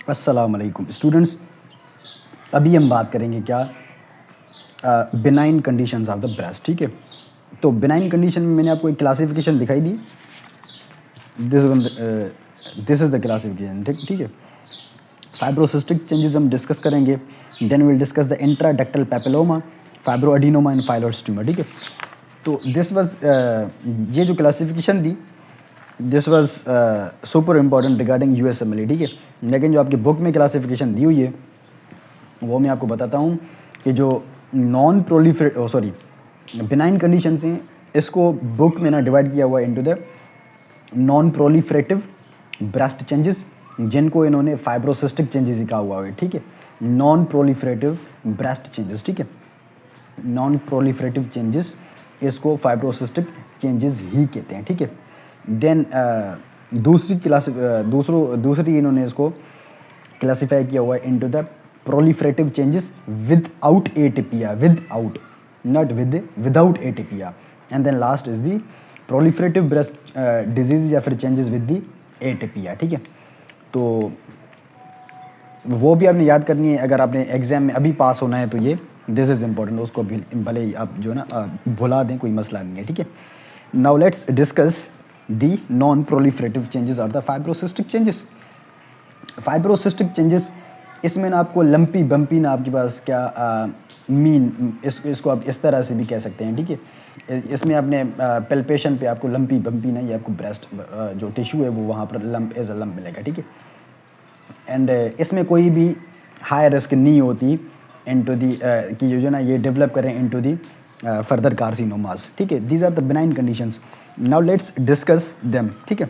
अस्सलाम वालेकुम स्टूडेंट्स। अभी हम बात करेंगे क्या benign conditions of the breast. ठीक है, तो बिनाइन कंडीशन में मैंने आपको एक क्लासिफिकेशन दिखाई दी। This is the classification. ठीक है, फाइब्रोसिस्टिक चेंजेस हम डिस्कस करेंगे। Then will discuss the intraductal papilloma, fibroadenoma and phyllodes tumour. ठीक है, तो दिस वाज ये जो क्लासिफिकेशन दी this was super important regarding USMLE. ठीक है, लेकिन जो आपकी बुक में क्लासिफिकेशन दी हुई है वो मैं आपको बताता हूँ कि जो नॉन प्रोलिफरेट बिनाइन कंडीशन हैं इसको बुक में ना डिवाइड किया हुआ है into the non proliferative breast changes, जिनको इन्होंने फाइब्रोसिस्टिक चेंजेस ही कहा हुआ है। ठीक है, नॉन प्रोलिफरेटिव ब्रेस्ट चेंजेस। ठीक है, नॉन प्रोलिफरेटिव चेंजेस इसको फाइब्रोसिस्टिक चेंजेस ही कहते हैं। ठीक है, देन दूसरी इन्होंने इसको क्लासीफाई किया हुआ है into the proliferative changes without atypia, without not without atypia, and then last is the proliferative breast disease या फिर चेंजेस विद द एटीपिया। ठीक है, तो वो भी आपने याद करनी है अगर आपने एग्जाम में अभी पास होना है तो ये दिस इज इम्पोर्टेंट। उसको भी भले ही आप जो ना भुला दें, कोई मसला नहीं है। ठीक है, now let's discuss the non proliferative changes और the fibrocystic changes. Fibrocystic changes इसमें ना आपको लंपी बम्पी ना आपके पास क्या इसको आप इस तरह से भी कह सकते हैं। ठीक है, इसमें आपने पेल्पेशन पे आपको लंपी बम्पी ना, ये आपको ब्रेस्ट जो टिश्यू है वो वहाँ पर लंप एज अ लंप मिलेगा। ठीक है, एंड इसमें कोई भी हाई रिस्क नहीं होती इनटू दी कि जो ना ये डेवलप करें इनटू दी फर्दर कार्सिनोमास। ठीक है, these are the benign conditions. Now let's discuss them. ठीक है,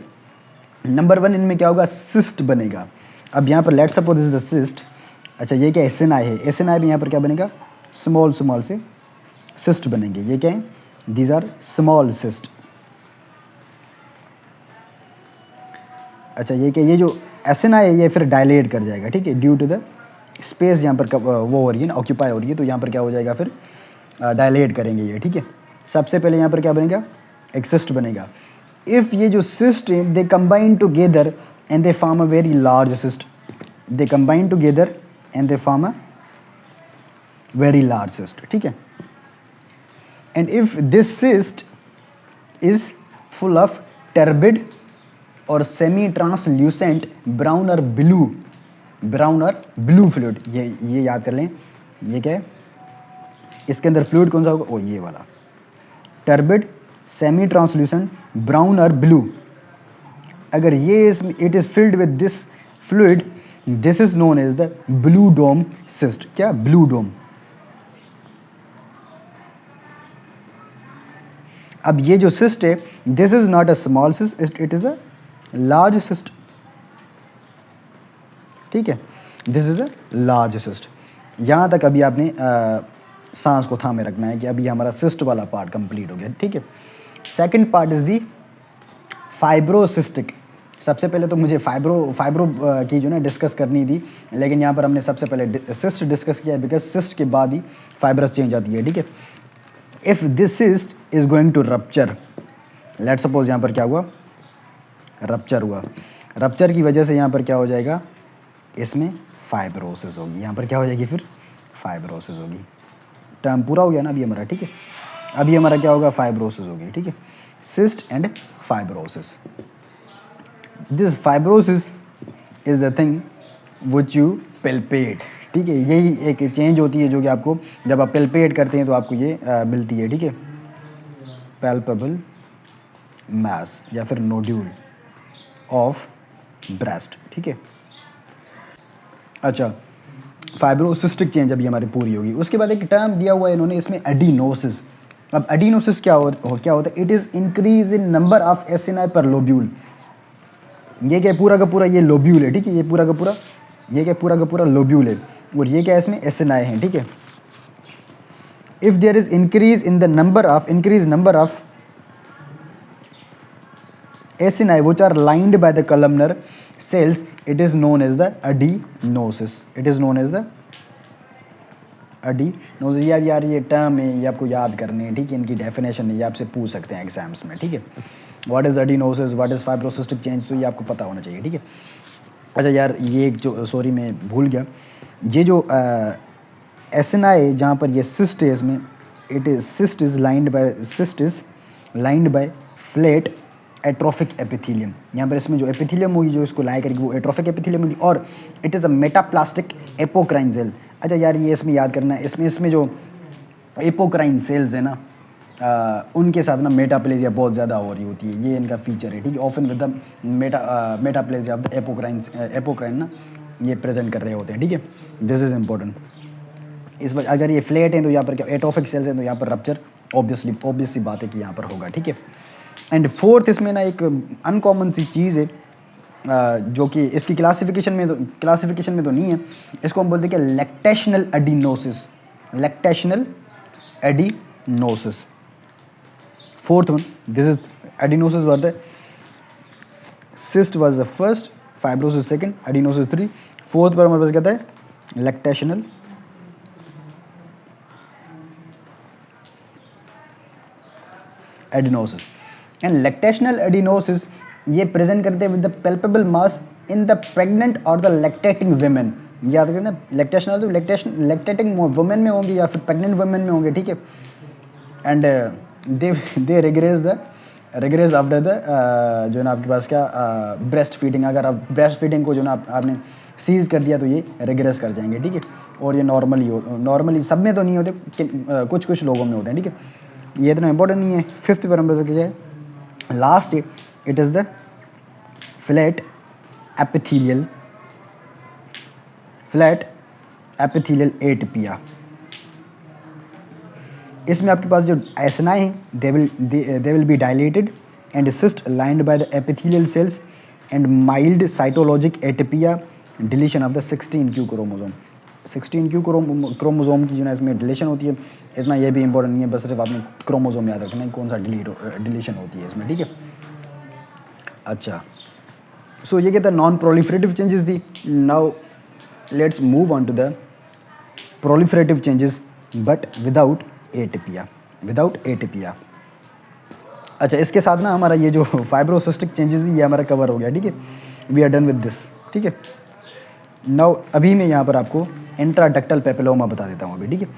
नंबर 1 इनमें क्या होगा, सिस्ट बनेगा। अब यहाँ पर let's suppose this is the cyst. अच्छा, ये क्या एसएनआई है, एसएनआई में यहाँ पर क्या बनेगा, स्मॉल से सिस्ट बनेंगे। ये क्या है, दीज आर स्मॉल सिस्ट। अच्छा, ये क्या, ये जो एसएनआई है ये फिर डायलेट कर जाएगा। ठीक है, ड्यू टू द स्पेस यहाँ पर वो हो रही है ना, ऑक्यूपाई हो रही है, तो यहाँ पर क्या हो जाएगा, फिर डायलेट करेंगे ये। ठीक है, सबसे पहले यहाँ पर क्या बनेगा, एक सिस्ट बनेगा। इफ़ ये जो सिस्ट है they combine together and they form a very large cyst, they combine together and they form a very large cyst. ठीक है, and if this cyst is full of turbid और semi translucent brown और blue fluid, ये याद कर लें, ये क्या है, इसके अंदर फ्लूइड कौन सा होगा, ओ ये वाला टर्बिड सेमी ट्रांसल्यूसेंट ब्राउन और ब्लू। अगर ये it is filled with this fluid, this is known as the blue dome cyst. क्या, ब्लू डोम। अब ये जो सिस्ट है this is not a small cyst, it is a large cyst. ठीक है, this is a large cyst. यहाँ तक अभी आपने सांस को थामे रखना है कि अभी हमारा सिस्ट वाला पार्ट कंप्लीट हो गया। ठीक है, second part is the fibrocystic. सबसे पहले तो मुझे फाइब्रो की जो ना डिस्कस करनी थी, लेकिन यहाँ पर हमने सबसे पहले सिस्ट डिस्कस किया बिकॉज सिस्ट के बाद ही फाइब्रस चेंज आती है। ठीक है, if this cyst is going to rupture, let suppose यहाँ पर क्या हुआ, रप्चर हुआ, रप्चर की वजह से यहाँ पर क्या हो जाएगा, इसमें फाइब्रोसिस होगी। यहाँ पर क्या हो जाएगी, फिर फाइब्रोसिस होगी। टर्म पूरा हो गया ना अभी हमारा। ठीक है, अभी हमारा क्या होगा, फाइब्रोसिस होगी। ठीक है, cyst and fibrosis. This fibrosis is the thing which you palpate. ठीक है, यही एक चेंज होती है जो कि आपको जब आप पेल्पेट करते हैं तो आपको ये मिलती है। ठीक है, पैल्पेबल मास या फिर नोड्यूल ऑफ ब्रेस्ट। ठीक है, अच्छा, फाइब्रोसिस्टिक चेंज अभी हमारी पूरी होगी। उसके बाद एक टर्म दिया हुआ है इन्होंने इसमें, एडिनोसिस। अब एडिनोसिस क्या होता है, it is increase in number of acini पर लोब्यूल। ये क्या पूरा का पूरा ये लोब्यूल है। ठीक है, ये पूरा का पूरा लोब्यूल है, और ये क्या इसमें एसिनाई है। ठीक है, if there is increase number of acini which are lined by the columnar cells, it is known as the adenosis. It is known as the adenosis। यार ये टर्म है, ये आपको याद करने हैं। ठीक है, इनकी डेफिनेशन है, ये आपसे पूछ सकते हैं एग्जाम्स में। ठीक है, what is adenosis, what is fibrocystic change, तो ये आपको पता होना चाहिए। ठीक है, अच्छा यार, ये एक जो, सॉरी मैं भूल गया, ये जो SNI जहाँ पर ये सिस्ट है, इसमें it is cyst is lined by flat atrophic epithelium. यहाँ पर इसमें जो एपिथेलियम होगी जो इसको लाया करेगी वो एट्रोफिक एपिथेलियम होगी, और it is a metaplastic apocrine cell. अच्छा यार, ये इसमें याद करना है, इसमें जो एपोक्राइन सेल्स है ना, उनके साथ ना मेटाप्लेजिया बहुत ज़्यादा हो रही होती है, ये इनका फीचर है, ठीक है। Often with the metaplasia of the apocrine ना ये प्रेजेंट कर रहे होते हैं, ठीक है। This is important. इस वजह अगर ये फ्लैट हैं तो यहाँ पर क्या एट्रोफिक सेल्स हैं तो यहाँ पर रप्चर ऑब्वियसली बात है कि यहाँ पर होगा, ठीक है। एंड फोर्थ, इसमें ना एक अनकॉमन सी चीज़ है जो कि इसकी क्लासिफिकेशन में तो नहीं है, इसको हम बोलते हैं कि lactational adenosis. Fourth one, this is adenosis where the cyst was the first, fibrosis second, adenosis 3, fourth पर हमारे पास कहता है lactational adenosis. And lactational adenosis ये प्रेजेंट करते हैं with the palpable mass in the pregnant और द लैक्टेटिंग वुमेन। याद रखना, लैक्टेशनल तो लैक्टेटिंग वुमेन में होंगे या फिर प्रेग्नेंट वुमेन में होंगे, ठीक है। And they regress after the जो ना आपके पास क्या ब्रेस्ट फीडिंग। अगर आप ब्रेस्ट फीडिंग को जो ना आपने सीज कर दिया तो ये रिग्रेस कर जाएंगे, ठीक है। और ये नॉर्मली सब में तो नहीं होते, कुछ लोगों में होते हैं, ठीक है। ये इतना इंपॉर्टेंट नहीं है। फिफ्थ पर हम क्या है, last it is the flat epithelial atypia. इसमें आपके पास जो एसनाई हैं they will be dilated and cyst lined by the epithelial cells and mild साइटोलॉजिक atypia, deletion of the 16q chromosome. 16q chromosome की जो है इसमें डिलीशन होती है। इतना ये भी इंपॉर्टेंट नहीं है, बस सिर्फ आपने क्रोमोसोम याद रखना है कौन सा डिलीशन होती है इसमें, ठीक है। अच्छा, सो ये कहता है नॉन प्रोलिफरेटिव चेंजेस दी। Now let's move on to the proliferative changes but without atypia. अच्छा, इसके साथ ना हमारा ये जो फाइब्रोसिस्टिक चेंजेस ये हमारा कवर हो गया, ठीक है। We are done with this, ठीक है। नाउ अभी मैं यहाँ पर आपको इंट्राडक्टल पेपिलोमा बता देता हूँ अभी, ठीक है।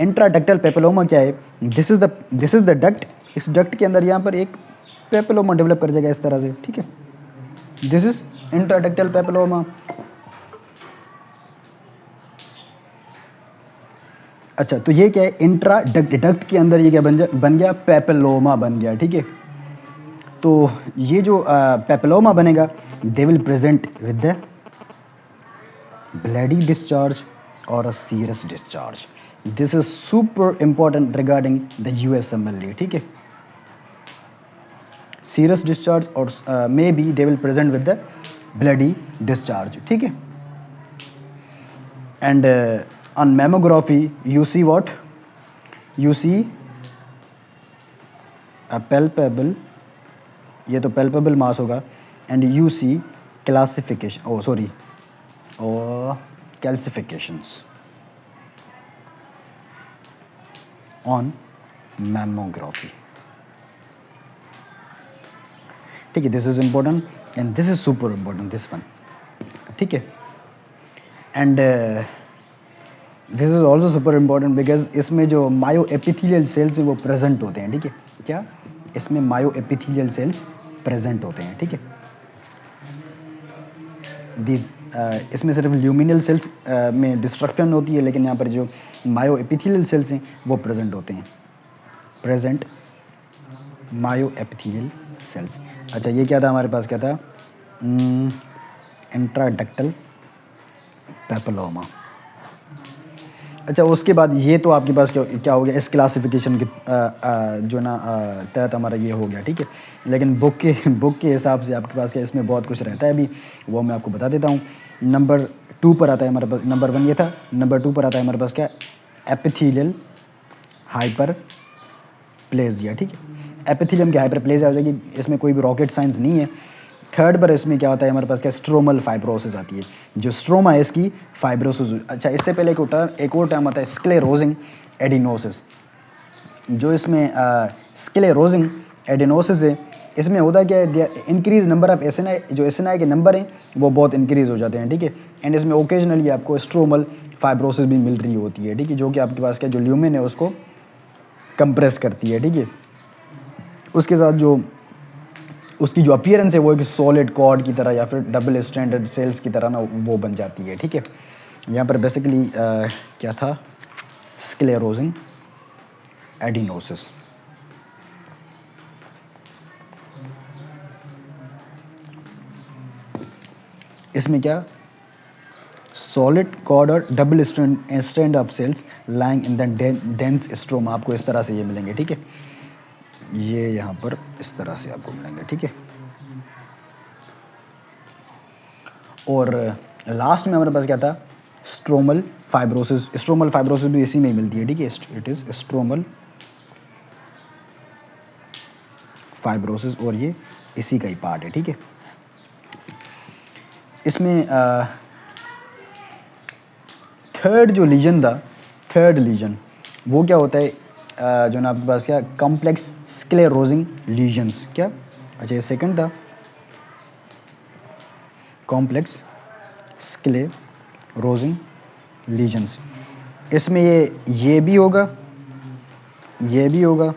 इंट्राडक्टल पेपिलोमा क्या है, दिस इज द डक्ट। इस डक्ट के अंदर यहाँ पर एक पेपिलोमा डेवलप कर जाएगा इस तरह से, ठीक है। This is intraductal papilloma. अच्छा, तो ये क्या है, डक्ट के अंदर ये क्या बन गया पेपिलोमा बन गया, ठीक है। तो ये जो पेपिलोमा बनेगा they will present with the bloody discharge और a serous discharge. This is super important regarding the USMLE, ठीक है। सीरस डिस्चार्ज और may be they will present with the bloody discharge, ठीक है। And on mammography you see what? You see a palpable, ये तो palpable mass होगा, and you see calcifications on mammography, ठीक है। this is important and this is super important, this one, ठीक है। and this is also super important because इसमें जो मायो epithelial cells हैं वो प्रेजेंट होते हैं, ठीक है। क्या इसमें मायो एपिथेलियल सेल्स प्रेजेंट होते हैं, ठीक है। इसमें सिर्फ ल्यूमिनल सेल्स में डिस्ट्रक्शन होती है, लेकिन यहाँ पर जो मायो एपिथेलियल सेल्स हैं वो प्रेजेंट होते हैं, प्रेजेंट मायो एपिथेलियल सेल्स। अच्छा, ये क्या था हमारे पास, क्या था, इंट्राडक्टल पेपिलोमा। अच्छा, उसके बाद ये तो आपके पास क्या हो गया, इस क्लासिफिकेशन के जो ना तहत हमारा ये हो गया, ठीक है। लेकिन बुक के हिसाब से आपके पास क्या इसमें बहुत कुछ रहता है, अभी वो मैं आपको बता देता हूँ। नंबर 2 पर आता है हमारे पास, नंबर 1 ये था, नंबर 2 पर आता है हमारे पास क्या, एपिथेलियल हाइपरप्लेजिया, ठीक है। एपिथेलियम की हाइपरप्लेजिया हो जाएगी, इसमें कोई भी रॉकेट साइंस नहीं है। थर्ड पर इसमें क्या होता है हमारे पास, क्या स्ट्रोमल फाइब्रोसिस आती है, जो स्ट्रोमा है इसकी फाइब्रोसिस। अच्छा, इससे पहले एक और टर्म आता है स्क्लेरोजिंग एडिनोसिस। जो इसमें स्क्लेरोजिंग एडेनोसिस है, इसमें होता क्या है, इंक्रीज नंबर ऑफ एसएनआई, जो एसएनआई के नंबर हैं वो बहुत इंक्रीज हो जाते हैं, ठीक है। एंड इसमें ओकेजनली आपको स्ट्रोमल फाइब्रोसिस भी मिल रही होती है, ठीक है, जो कि आपके पास क्या जो ल्यूमेन है उसको कंप्रेस करती है, ठीक है। उसके साथ जो उसकी जो अपीयरेंस है वो एक सॉलिड कॉर्ड की तरह या फिर डबल स्ट्रैंडेड सेल्स की तरह ना वो बन जाती है, ठीक है। यहाँ पर बेसिकली क्या था, स्क्लेरोजिंग एडिनोसिस। इसमें क्या, सॉलिड कॉर्ड और double strand of cells lying in the dense stroma, आपको इस तरह से ये मिलेंगे, ठीक है। ये यहाँ पर इस तरह से आपको मिलेंगे, ठीक है। और लास्ट में हमारे पास क्या था, स्ट्रोमल फाइब्रोसिस। स्ट्रोमल फाइब्रोसिस भी इसी में ही मिलती है, ठीक है। इट इज़ स्ट्रोमल फाइब्रोसिस और ये इसी का ही पार्ट है, ठीक है। इसमें थर्ड जो लीजन था, थर्ड लीजन वो क्या होता है, जो ना आपके पास क्या, कॉम्प्लेक्स स्क्लेरोजिंग लीजन्स। क्या, अच्छा ये सेकंड था, कॉम्प्लेक्स स्क्लेरोजिंग लीजन्स। इसमें ये भी होगा, ये भी होगा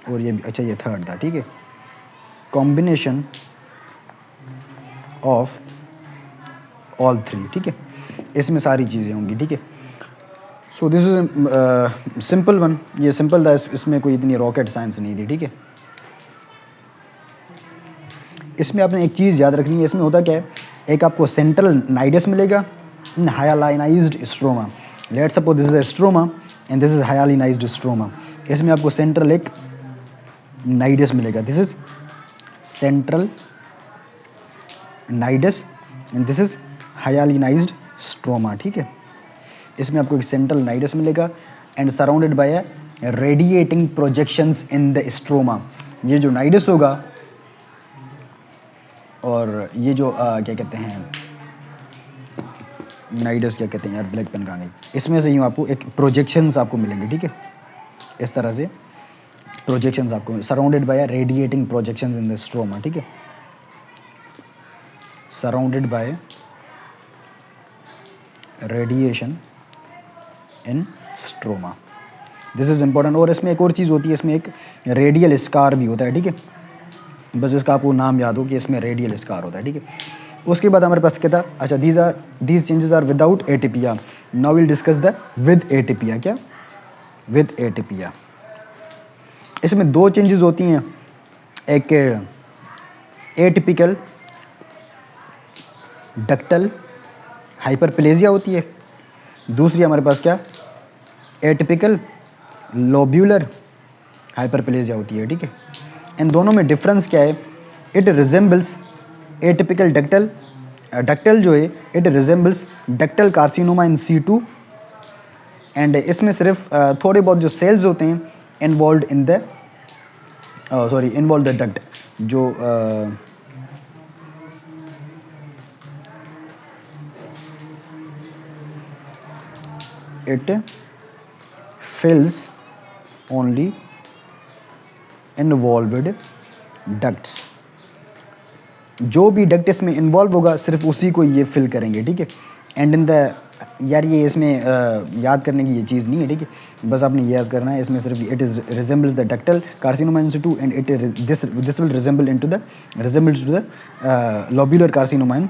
और ये भी, अच्छा ये थर्ड था, ठीक है। कॉम्बिनेशन ऑफ ऑल थ्री, ठीक है, इसमें सारी चीज़ें होंगी, ठीक है। So this is simple one, ये सिंपल था, इसमें कोई इतनी रॉकेट साइंस नहीं थी, ठीक है। इसमें आपने एक चीज़ याद रखनी है, इसमें होता क्या है, एक आपको सेंट्रल नाइडस मिलेगा in hyalinized stroma. Let suppose this is stroma and this is hyalinized stroma. इसमें आपको सेंट्रल एक नाइडस मिलेगा, this is central nidus and this is hyalinized stroma, ठीक है। इसमें आपको एक सेंट्रल नाइडस मिलेगा and surrounded by radiating projections in the stroma. ये जो नाइडस होगा और ये जो क्या कहते हैं, नाइडस क्या कहते हैं यार, ब्लैक पेन कहाँ गई, इसमें से यूँ आपको एक प्रोजेक्शंस आपको मिलेंगे, ठीक है। इस तरह से प्रोजेक्शंस आपको surrounded by radiating projections in the stroma, ठीक है। Surrounded by radiation in stroma, this is important. और इसमें एक और चीज़ होती है, इसमें एक रेडियल स्कार भी होता है, ठीक है। बस इसका आपको नाम याद हो कि इसमें रेडियल स्कार होता है, ठीक है। उसके बाद हमारे पास क्या था, अच्छा these changes are without atypia. Now will discuss the with atypia. क्या, विद एटिपिया। इसमें दो चेंजेस होती हैं, एक एटिपिकल डक्टल हाइपरप्लेजिया होती है, दूसरी हमारे पास क्या, एटिपिकल लोब्यूलर हाइपरप्लेजिया होती है, ठीक है। इन दोनों में डिफरेंस क्या है, इट रिजेंबल्स एटिपिकल डक्टल जो है it resembles ductal carcinoma in C2 and इसमें सिर्फ थोड़े बहुत जो सेल्स होते हैं involve in the involve the duct, जो it fills only involved ducts। जो भी डक्ट इसमें इन्वॉल्व होगा सिर्फ उसी को ये फिल करेंगे, ठीक है। एंड इन द, यार ये इसमें याद करने की ये चीज़ नहीं है, ठीक है। बस आपने याद करना है, इसमें सिर्फ it is resembles the ductal carcinoma in C2 and it this will resembles to the lobular carcinoma in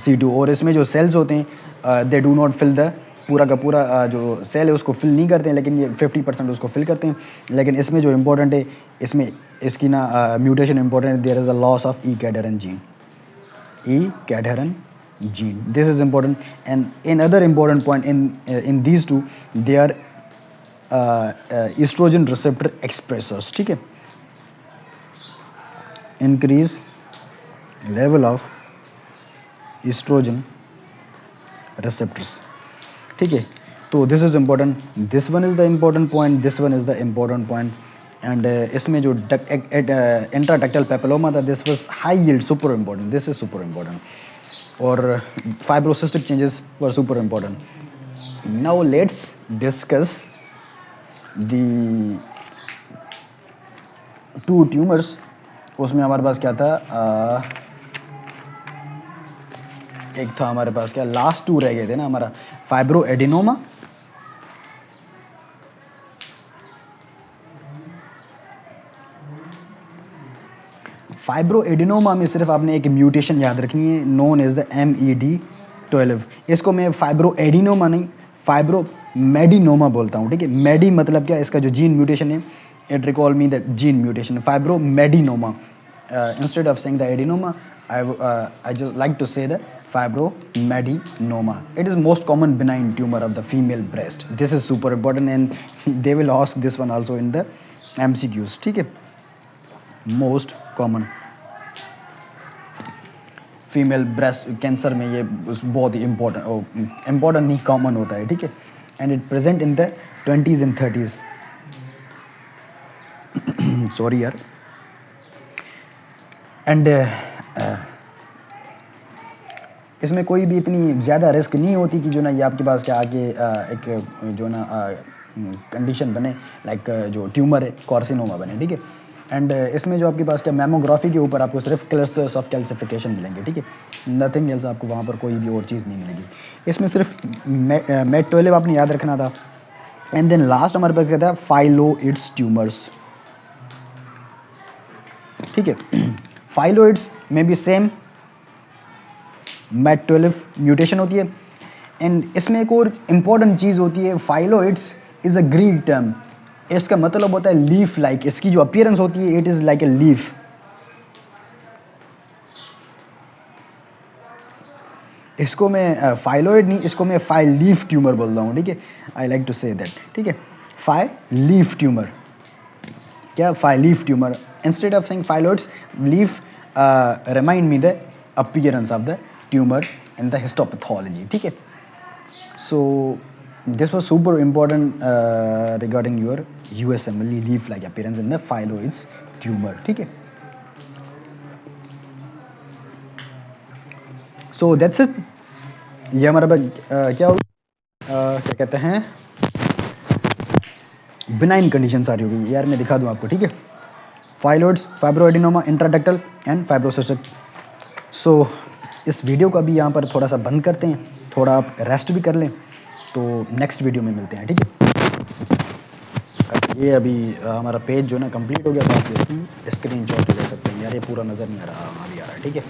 C2। और इसमें जो सेल्स होते हैं they do not fill the, पूरा का पूरा जो सेल है उसको फिल नहीं करते हैं, लेकिन ये 50% उसको फिल करते हैं। लेकिन इसमें जो इम्पोर्टेंट है, इसमें इसकी ना म्यूटेशन इम्पोर्टेंट है, there is a loss of E cadherin gene, this is important. And in other important point in these two they are oestrogen receptor expressers, ठीक है। Increase level of oestrogen receptors, ठीक है। तो this is important, this one is the important point, this one is the important point. And इसमें जो intraductal papilloma था, this was high yield, super important, this is super important. और fibrocystic changes were super important. Now let's discuss the 2 tumours, उसमें हमारे पास क्या था, एक था हमारे पास क्या, लास्ट 2 रह गए थे ना हमारा, फाइब्रो एडिनोमा में सिर्फ आपने एक म्यूटेशन याद रखनी है, नोन एज द MED12। इसको मैं फाइब्रो एडिनोमा नहीं, फाइब्रो मेडिनोमा बोलता हूँ, ठीक है। मेडी मतलब क्या, इसका जो जीन म्यूटेशन है, it recall me that gene mutation, fibro medinoma. Instead of saying the adenoma, I just like to say the fibromedenoma. It is most common benign tumor of the female breast. This is super important and they will ask this one also in the MCQs, ठीक है। Most common female breast cancer में ये बहुत ही important नहीं, common होता है, ठीक है। And it present in the 20s and 30s। Sorry यार। एंड इसमें कोई भी इतनी ज़्यादा रिस्क नहीं होती कि जो ना ये आपके पास क्या आगे एक जो ना कंडीशन बने, लाइक जो ट्यूमर है कार्सिनोमा बने, ठीक है। एंड इसमें जो आपके पास क्या मैमोग्राफी के ऊपर आपको सिर्फ क्लस्टर्स ऑफ कैल्सिफिकेशन मिलेंगे, ठीक है, नथिंग एल्स, आपको वहाँ पर कोई भी और चीज़ नहीं मिलेगी। इसमें सिर्फ MED12 आपने याद रखना था। एंड देन लास्ट हमारे पास क्या था, फाइलोइड्स ट्यूमर्स, ठीक है। फाइलोइड्स में भी सेम MED12 म्यूटेशन होती है। एंड इसमें एक और इम्पॉर्टेंट चीज़ होती है, फाइलोइड्स इज़ अ ग्रीक टर्म, इसका मतलब होता है लीफ लाइक। इसकी जो अपीयरेंस होती है, it is like a leaf. इसको मैं फाइलोइड नहीं, इसको मैं फाइल लीफ ट्यूमर बोल रहा हूँ, ठीक है। I like to say that, ठीक है। फाइल लीफ ट्यूमर, क्या file leaf tumour, instead of saying phyllodes, leaf remind me the appearance of the tumor in the histopathology, ठीक है। So this was super important regarding your USMLE leaf like appearance in the phylloids tumor, ठीक है। So that's it। ये हमारा क्या होगा, क्या कहते हैं, बिनाइन कंडीशन सारी होगी यार, मैं दिखा दूँ आपको, ठीक है। फाइलोइड्स, फाइब्रोएडिनोमा, इंट्राडक्टल एंड फाइब्रोसिस्टिक। सो इस वीडियो को अभी यहाँ पर थोड़ा सा बंद करते हैं, थोड़ा आप रेस्ट भी कर लें, तो नेक्स्ट वीडियो में मिलते हैं, ठीक है। ये अभी हमारा पेज जो है ना कंप्लीट हो गया, तो आप इसकी स्क्रीन शॉट ले सकते हैं यार, ये पूरा नज़र नहीं आ रहा, अभी आ रहा है, ठीक है।